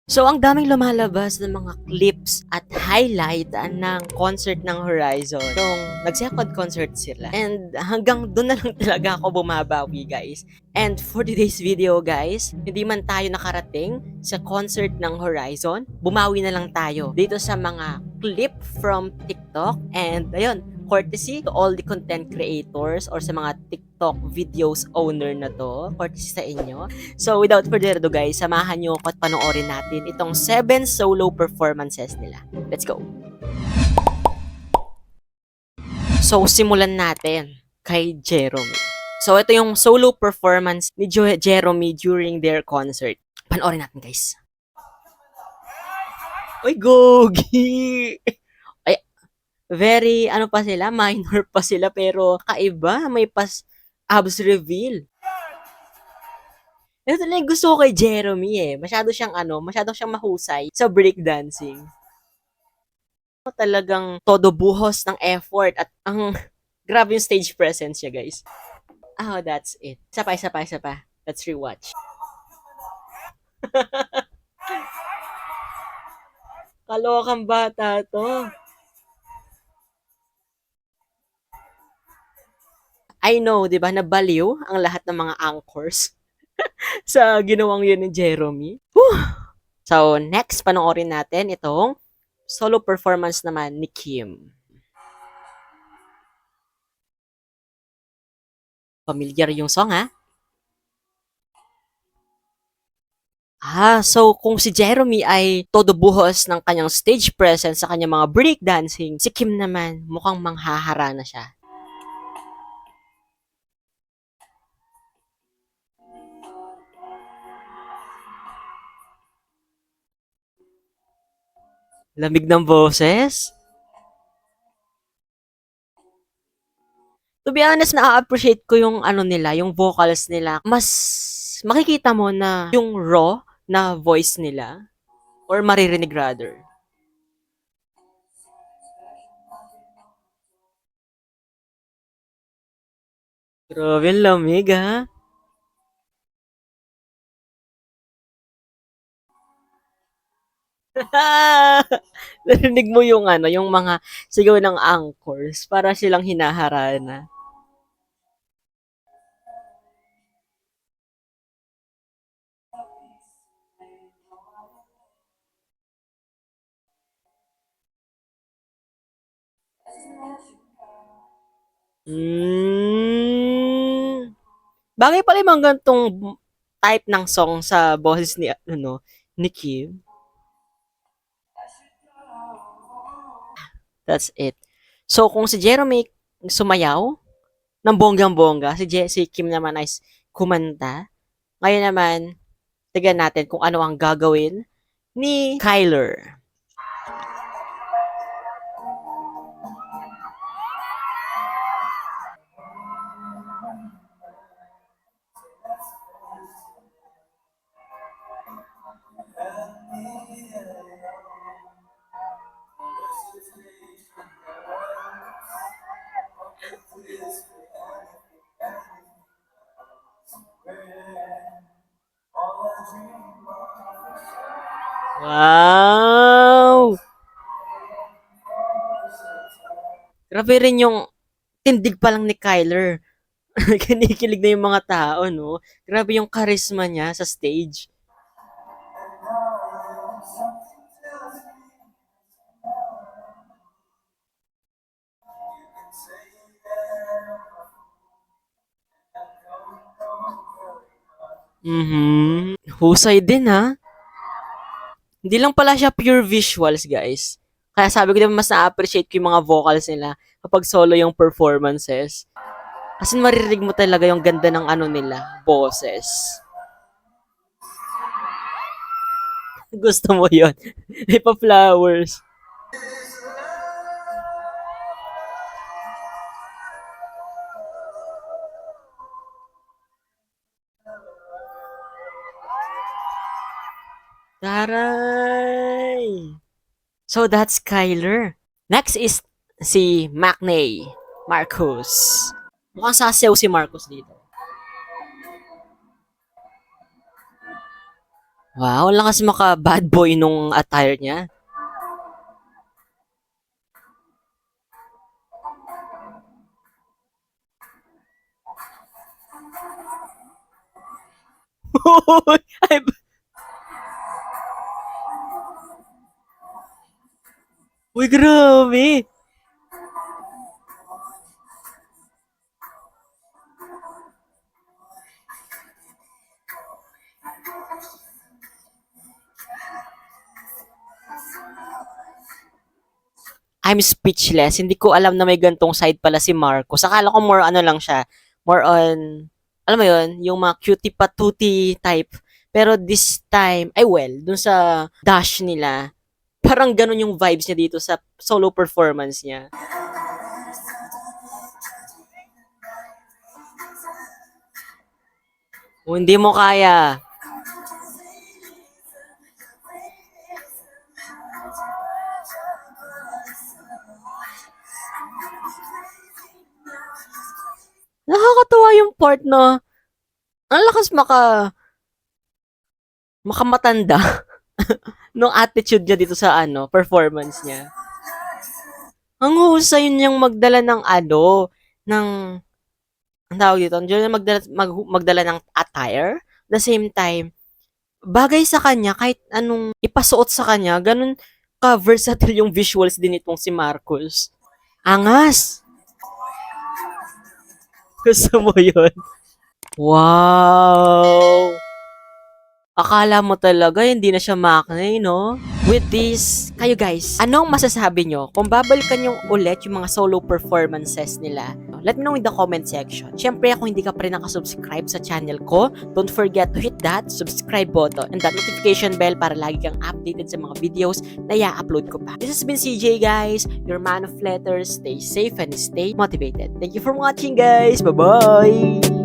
So, ang daming lumalabas ng mga clips at highlight ng concert ng Horizon nung nag-second concert sila. And hanggang doon na lang talaga ako bumabawi, guys. And for today's video, guys, hindi man tayo nakarating sa concert ng Horizon, bumawi na lang tayo dito sa mga clip from TikTok. And ayun, courtesy to all the content creators or sa mga TikTok videos owner na to, courtesy sa inyo. So, without further ado guys, samahan nyo ako at panoorin natin itong 7 solo performances nila. Let's go! So, simulan natin kay Jeremy. So, ito yung solo performance ni Jeremy during their concert. Panoorin natin guys. Uy, Gogi! Ay, very, ano pa sila, minor pa sila, pero kaiba, may abs reveal. Ito talaga yung gusto ko kay Jeremy eh. Masyado siyang mahusay sa breakdancing. Talagang todo buhos ng effort at ang grabe yung stage presence niya, guys. Oh, that's it. Isa pa. Let's rewatch. Kalokang bata to. I know, di ba, nabaliw ang lahat ng mga anchors sa ginawang yun ni Jeremy. Whew! So, next, panoorin natin itong solo performance naman ni Kim. Familiar yung song, ha? So kung si Jeremy ay todo buhos ng kanyang stage presence sa kanyang mga breakdancing, si Kim naman mukhang manghahara na siya. Lamig ng boses. To be honest, na-appreciate ko yung ano nila, yung vocals nila. Mas makikita mo na yung raw na voice nila or maririnig rather. Grabe, lamig ha. Narinig mo yung ano, yung mga sigaw ng anchors para silang hinaharana. Hmm. Bagay pala yung mga ganitong type ng song sa boses ni ano, ni Kim. That's it. So kung si Jeremy sumayaw ng bonggang-bongga, si Kim naman ay kumanta. Ngayon naman, tignan natin kung ano ang gagawin ni Kyler. Wow! Grabe rin yung tindig pa lang ni Kyler. Kinikilig na yung mga tao, no? Grabe yung charisma niya sa stage. Husay din ha. Hindi lang pala siya pure visuals, guys. Kaya sabi ko diba mas na-appreciate ko yung mga vocals nila kapag solo yung performances. Kasi maririnig mo talaga yung ganda ng ano nila, boses. Gusto mo yon? May pa-flowers. Taray! So that's Kyler. Next is si Macney, Marcus. Mukhang sasayaw si Marcus dito. Wow, lakas maka-bad boy nung attire niya. Ay, uy, grabe. I'm speechless. Hindi ko alam na may gantong side pala si Marcos. Akala ko more ano lang siya, more on, alam mo yun, yung mga cutie patootie type. Pero this time, ay well, dun sa dash nila, parang ganun yung vibes niya dito sa solo performance niya. Kung hindi mo kaya, nakakatuwa yung part na ang lakas makamatanda nung attitude niya dito sa ano, performance niya. Ang husay niyang magdala ng ano, ng, ang tawag dito, diyan magdala ng attire. The same time, bagay sa kanya kahit anong ipasuot sa kanya, ganun ka-versatile yung visuals din itong si Marcos. Angas! Gusto mo yun? Wow! Akala mo talaga hindi na siya maknay, no? With this, kayo guys, anong masasabi nyo kung babalikan yung ulit yung mga solo performances nila? Let me know in the comment section. Siyempre, kung hindi ka pa rin nakasubscribe sa channel ko, don't forget to hit that subscribe button and that notification bell para lagi kang updated sa mga videos na i-upload ko pa. This has been CJ, guys, your man of letters. Stay safe and stay motivated. Thank you for watching, guys. Bye-bye!